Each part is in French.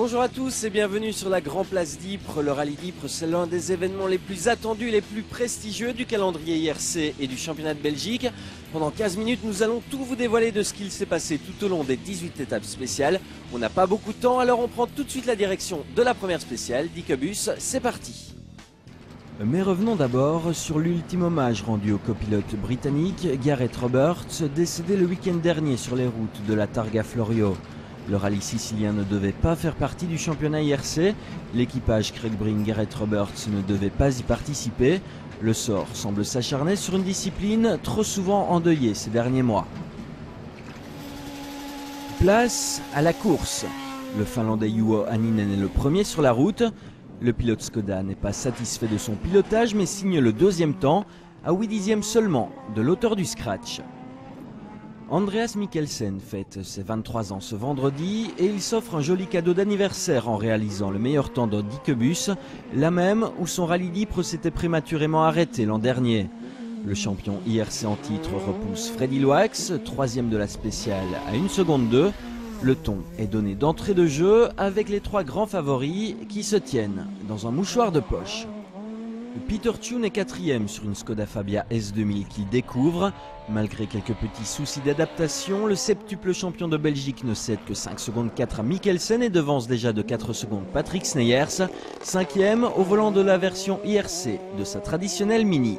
Bonjour à tous et bienvenue sur la Grand Place d'Ypres. Le rallye d'Ypres, c'est l'un des événements les plus attendus et les plus prestigieux du calendrier IRC et du championnat de Belgique. Pendant 15 minutes, nous allons tout vous dévoiler de ce qu'il s'est passé tout au long des 18 étapes spéciales. On n'a pas beaucoup de temps, alors on prend tout de suite la direction de la première spéciale, Dicobus. C'est parti. Mais revenons d'abord sur l'ultime hommage rendu au copilote britannique Gareth Roberts, décédé le week-end dernier sur les routes de la Targa Florio. Le rallye sicilien ne devait pas faire partie du championnat IRC. L'équipage Craig Breen Gareth Roberts ne devait pas y participer. Le sort semble s'acharner sur une discipline trop souvent endeuillée ces derniers mois. Place à la course. Le Finlandais Juho Hänninen est le premier sur la route. Le pilote Skoda n'est pas satisfait de son pilotage mais signe le deuxième temps, à 8 dixièmes seulement de l'auteur du scratch. Andreas Mikkelsen fête ses 23 ans ce vendredi et il s'offre un joli cadeau d'anniversaire en réalisant le meilleur temps de Dicobus, la même où son rallye d'Ypres s'était prématurément arrêté l'an dernier. Le champion IRC en titre repousse Freddy Loax, troisième de la spéciale à 1 seconde 2. Le ton est donné d'entrée de jeu avec les trois grands favoris qui se tiennent dans un mouchoir de poche. Peter Thune est quatrième sur une Skoda Fabia S2000 qu'il découvre. Malgré quelques petits soucis d'adaptation, le septuple champion de Belgique ne cède que 5 secondes 4 à Mikkelsen et devance déjà de 4 secondes Patrick Sneyers, cinquième au volant de la version IRC de sa traditionnelle Mini.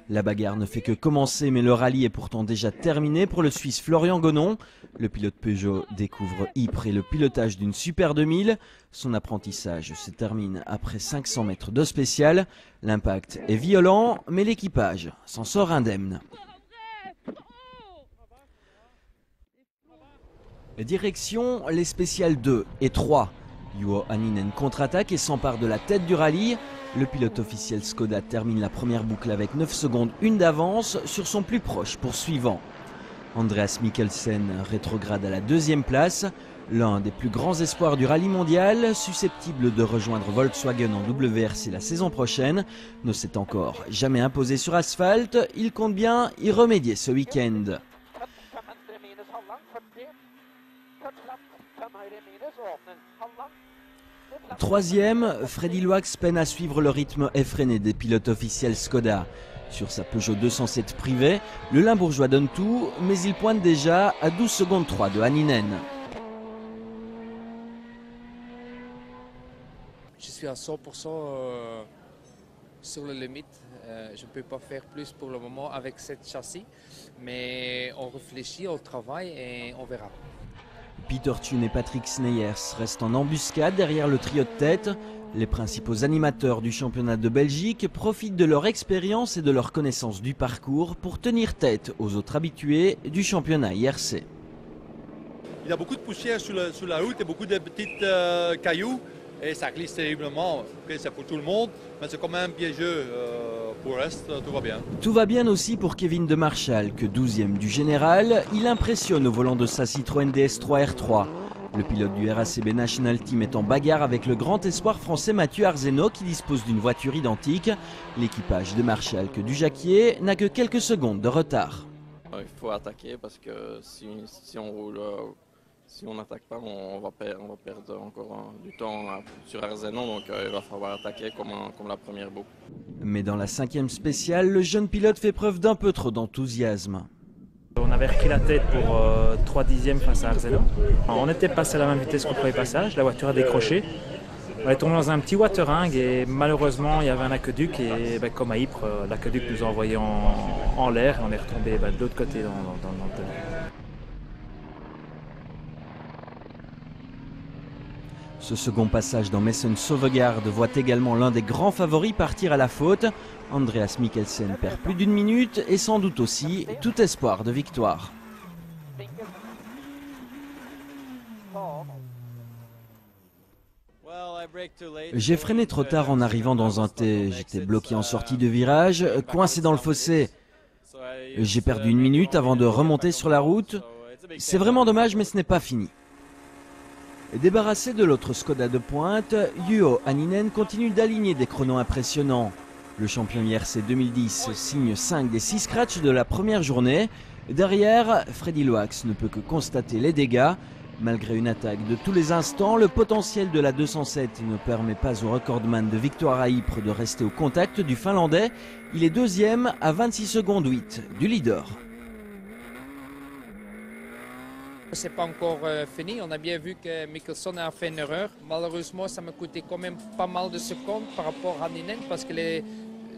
La bagarre ne fait que commencer mais le rallye est pourtant déjà terminé pour le Suisse Florian Gonon. Le pilote Peugeot découvre Ypres et le pilotage d'une Super 2000. Son apprentissage se termine après 500 mètres de spécial. L'impact est violent mais l'équipage s'en sort indemne. Direction les spéciales 2 et 3. Juho Hänninen contre-attaque et s'empare de la tête du rallye. Le pilote officiel Skoda termine la première boucle avec 9 secondes 1 d'avance sur son plus proche poursuivant. Andreas Mikkelsen rétrograde à la deuxième place, l'un des plus grands espoirs du rallye mondial, susceptible de rejoindre Volkswagen en WRC la saison prochaine, ne s'est encore jamais imposé sur asphalte, il compte bien y remédier ce week-end. Troisième, Freddy Loax peine à suivre le rythme effréné des pilotes officiels Skoda. Sur sa Peugeot 207 privée, le Limbourgeois donne tout, mais il pointe déjà à 12 secondes 3 de Hänninen. Je suis à 100% sur la limite. Je ne peux pas faire plus pour le moment avec cette châssis, mais on réfléchit, on travaille et on verra. Peter Thune et Patrick Sneyers restent en embuscade derrière le trio de tête. Les principaux animateurs du championnat de Belgique profitent de leur expérience et de leur connaissance du parcours pour tenir tête aux autres habitués du championnat IRC. Il y a beaucoup de poussière sur la route et beaucoup de petits cailloux et ça glisse terriblement. Okay, c'est pour tout le monde, mais c'est quand même piégeux. Pour le reste, tout va bien. Tout va bien aussi pour Kevin de Marchal, que 12e du général, il impressionne au volant de sa Citroën DS3 R3. Le pilote du RACB National Team est en bagarre avec le grand espoir français Mathieu Arzeno qui dispose d'une voiture identique. L'équipage de Marchal que du Jacquier n'a que quelques secondes de retard. Il faut attaquer parce que si on roule, si on n'attaque pas, on va perdre encore du temps sur Arzeno, donc il va falloir attaquer comme la première boucle. Mais dans la 5e spéciale, le jeune pilote fait preuve d'un peu trop d'enthousiasme. On avait repris la tête pour 3 dixièmes face à Arzeno. On était passé à la même vitesse qu'au premier passage, la voiture a décroché. On est tombé dans un petit watering et malheureusement il y avait un aqueduc et comme à Ypres, l'aqueduc nous a envoyé en l'air et on est retombé de l'autre côté dans le tunnel. Ce second passage dans Messens Sauvegarde voit également l'un des grands favoris partir à la faute. Andreas Mikkelsen perd plus d'1 minute et sans doute aussi tout espoir de victoire. J'ai freiné trop tard en arrivant dans un T. J'étais bloqué en sortie de virage, coincé dans le fossé. J'ai perdu 1 minute avant de remonter sur la route. C'est vraiment dommage mais ce n'est pas fini. Débarrassé de l'autre Skoda de pointe, Juho Hänninen continue d'aligner des chronos impressionnants. Le champion IRC 2010 signe 5 des 6 scratchs de la première journée. Derrière, Freddy Loax ne peut que constater les dégâts. Malgré une attaque de tous les instants, le potentiel de la 207 ne permet pas au recordman de victoire à Ypres de rester au contact du Finlandais. Il est deuxième à 26 secondes 8 du leader. C'est pas encore fini. On a bien vu que Mikkelsen a fait une erreur. Malheureusement, ça m'a coûté quand même pas mal de secondes par rapport à Anninen parce qu'elle est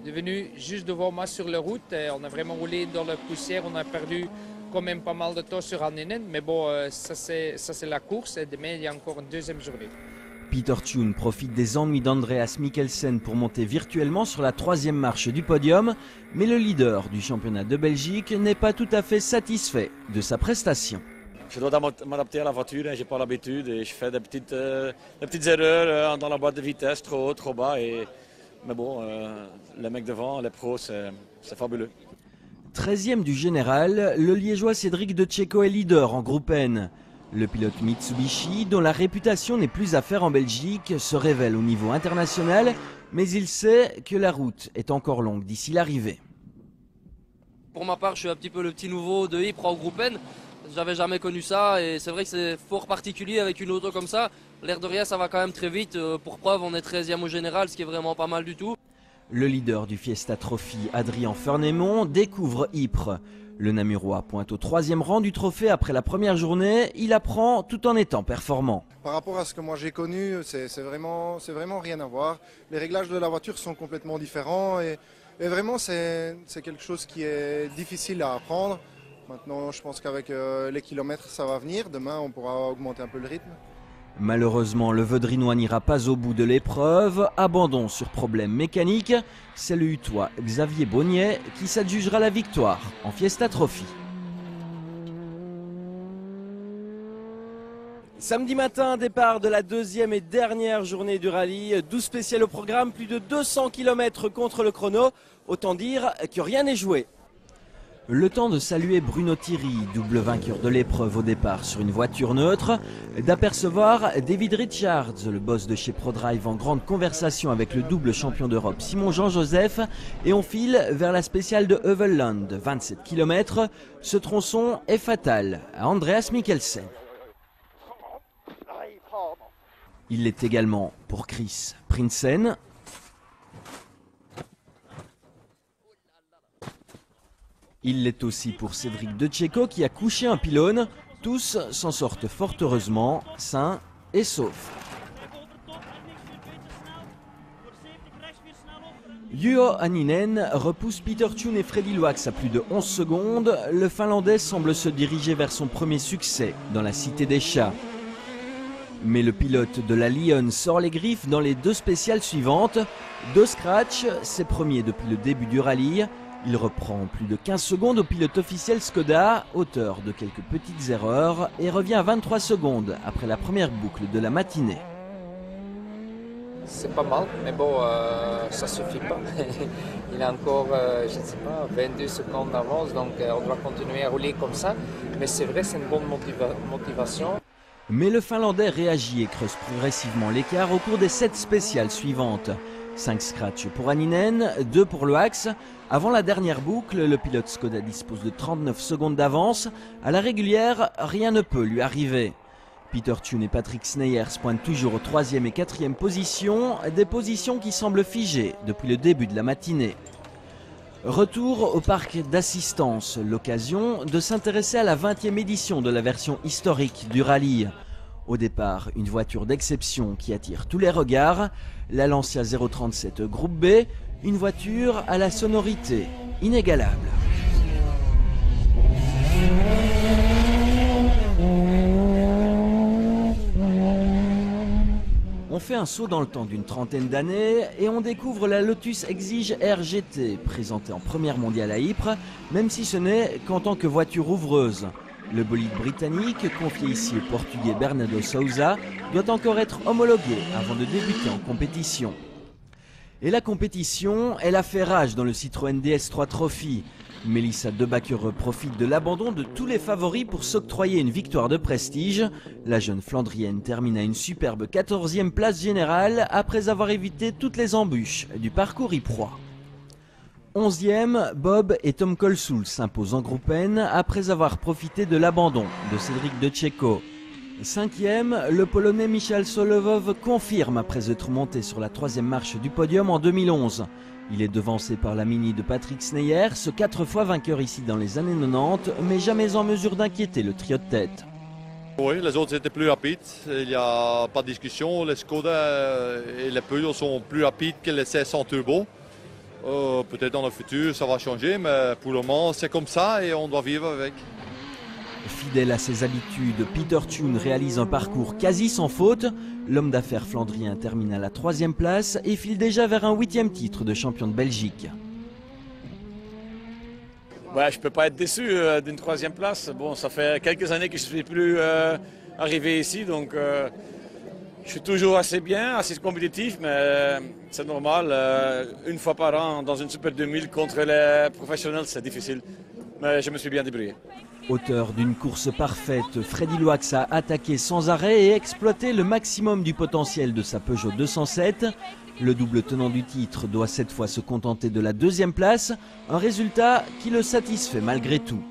devenue juste devant moi sur la route. On a vraiment roulé dans la poussière. On a perdu quand même pas mal de temps sur Anninen. Mais bon, ça c'est la course. Et demain, il y a encore une deuxième journée. Peter Thune profite des ennuis d'Andreas Mikkelsen pour monter virtuellement sur la troisième marche du podium. Mais le leader du championnat de Belgique n'est pas tout à fait satisfait de sa prestation. Je dois m'adapter à la voiture, je n'ai pas l'habitude et je fais des petites erreurs dans la boîte de vitesse, trop haut, trop bas. Mais bon, les mecs devant, les pros, c'est fabuleux. 13e du général, le liégeois Cédric de Tchéco est leader en groupe N. Le pilote Mitsubishi, dont la réputation n'est plus à faire en Belgique, se révèle au niveau international, mais il sait que la route est encore longue d'ici l'arrivée. Pour ma part, je suis un petit peu le petit nouveau de Ypres en groupe N. J'avais jamais connu ça et c'est vrai que c'est fort particulier avec une auto comme ça. L'air de rien, ça va quand même très vite. Pour preuve, on est 13e au général, ce qui est vraiment pas mal du tout. Le leader du Fiesta Trophy, Adrien Fernémont, découvre Ypres. Le Namurois pointe au 3e rang du trophée après la première journée. Il apprend tout en étant performant. Par rapport à ce que moi j'ai connu, c'est vraiment rien à voir. Les réglages de la voiture sont complètement différents et vraiment c'est quelque chose qui est difficile à apprendre. Maintenant, je pense qu'avec les kilomètres, ça va venir. Demain, on pourra augmenter un peu le rythme. Malheureusement, le Vaudrinois n'ira pas au bout de l'épreuve. Abandon sur problème mécanique. C'est le Hutois Xavier Bonnier qui s'adjugera la victoire en Fiesta Trophy. Samedi matin, départ de la deuxième et dernière journée du rallye. 12 spéciales au programme, plus de 200 km contre le chrono. Autant dire que rien n'est joué. Le temps de saluer Bruno Thierry, double vainqueur de l'épreuve au départ sur une voiture neutre, d'apercevoir David Richards, le boss de chez ProDrive, en grande conversation avec le double champion d'Europe Simon Jean-Joseph, et on file vers la spéciale de Heuvelland, 27 km. Ce tronçon est fatal à Andreas Mikkelsen. Il l'est également pour Chris Prinsen. Il l'est aussi pour Cédric de Tchéco qui a couché un pylône. Tous s'en sortent fort heureusement, sains et saufs. Juho Anninen repousse Peter Thune et Freddy Loax à plus de 11 secondes. Le Finlandais semble se diriger vers son premier succès dans la Cité des Chats. Mais le pilote de la Lyon sort les griffes dans les deux spéciales suivantes. Deux scratchs, ses premiers depuis le début du rallye. Il reprend plus de 15 secondes au pilote officiel Skoda, auteur de quelques petites erreurs, et revient à 23 secondes après la première boucle de la matinée. C'est pas mal, mais bon, ça suffit pas. Il a encore, je ne sais pas, 22 secondes d'avance, donc on doit continuer à rouler comme ça. Mais c'est vrai, c'est une bonne motivation. Mais le Finlandais réagit et creuse progressivement l'écart au cours des 7 spéciales suivantes. 5 scratchs pour Anninen, 2 pour Loax. Avant la dernière boucle, le pilote Skoda dispose de 39 secondes d'avance. À la régulière, rien ne peut lui arriver. Peter Thune et Patrick Sneyers pointent toujours aux 3e et 4e positions, des positions qui semblent figées depuis le début de la matinée. Retour au parc d'assistance, l'occasion de s'intéresser à la 20e édition de la version historique du rallye. Au départ, une voiture d'exception qui attire tous les regards, la Lancia 037 Groupe B, une voiture à la sonorité inégalable. On fait un saut dans le temps d'une trentaine d'années et on découvre la Lotus Exige RGT, présentée en première mondiale à Ypres, même si ce n'est qu'en tant que voiture ouvreuse. Le bolide britannique, confié ici au Portugais Bernardo Souza, doit encore être homologué avant de débuter en compétition. Et la compétition, elle a fait rage dans le Citroën DS3 Trophy. Melissa Debacker profite de l'abandon de tous les favoris pour s'octroyer une victoire de prestige. La jeune Flandrienne termine à une superbe 14e place générale après avoir évité toutes les embûches du parcours yprois. 11e, Bob et Tom Colsoul s'imposent en groupe N après avoir profité de l'abandon de Cédric de Tchéco. Cinquième, le Polonais Michał Solowov confirme après être monté sur la troisième marche du podium en 2011. Il est devancé par la Mini de Patrick Sneyer, ce 4 fois vainqueur ici dans les années 90, mais jamais en mesure d'inquiéter le trio de tête. Oui, les autres étaient plus rapides, il n'y a pas de discussion. Les Skoda et les Peugeot sont plus rapides que les 1600 turbo. Peut-être dans le futur ça va changer, mais pour le moment c'est comme ça et on doit vivre avec. Fidèle à ses habitudes, Peter Thune réalise un parcours quasi sans faute. L'homme d'affaires flandrien termine à la 3e place et file déjà vers un 8e titre de champion de Belgique. Ouais, je ne peux pas être déçu d'une 3e place. Bon, ça fait quelques années que je ne suis plus arrivé ici, donc je suis toujours assez bien, assez compétitif, mais c'est normal. Une fois par an dans une Super 2000 contre les professionnels, c'est difficile. Mais je me suis bien débrouillé. Auteur d'une course parfaite, Freddy Loax a attaqué sans arrêt et exploité le maximum du potentiel de sa Peugeot 207. Le double tenant du titre doit cette fois se contenter de la 2e place, un résultat qui le satisfait malgré tout.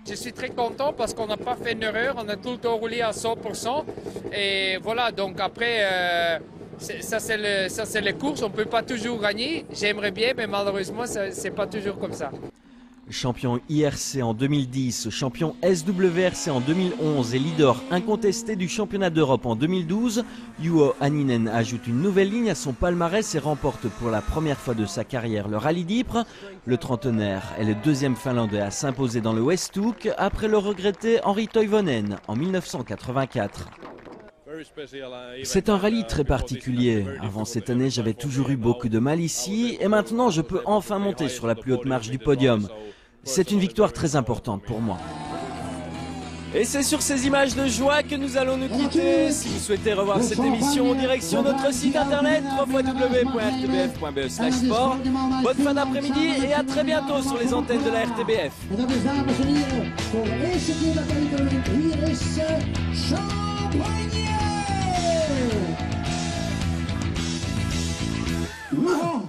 Je suis très content parce qu'on n'a pas fait une erreur, on a tout le temps roulé à 100%. Et voilà, donc après, ça c'est les courses, on ne peut pas toujours gagner. J'aimerais bien, mais malheureusement, ce n'est pas toujours comme ça. Champion IRC en 2010, champion SWRC en 2011 et leader incontesté du championnat d'Europe en 2012, Juho Hänninen ajoute une nouvelle ligne à son palmarès et remporte pour la première fois de sa carrière le rallye d'Ypres. Le trentenaire est le 2e Finlandais à s'imposer dans le Westhoek après le regretté Henri Toivonen en 1984. C'est un rallye très particulier. Avant cette année, j'avais toujours eu beaucoup de mal ici et maintenant je peux enfin monter sur la plus haute marche du podium. C'est une victoire très importante pour moi. Et c'est sur ces images de joie que nous allons nous quitter. Si vous souhaitez revoir cette émission, direction notre site internet www.rtbf.be/sport. Bonne fin d'après-midi et à très bientôt sur les antennes de la RTBF. Wow.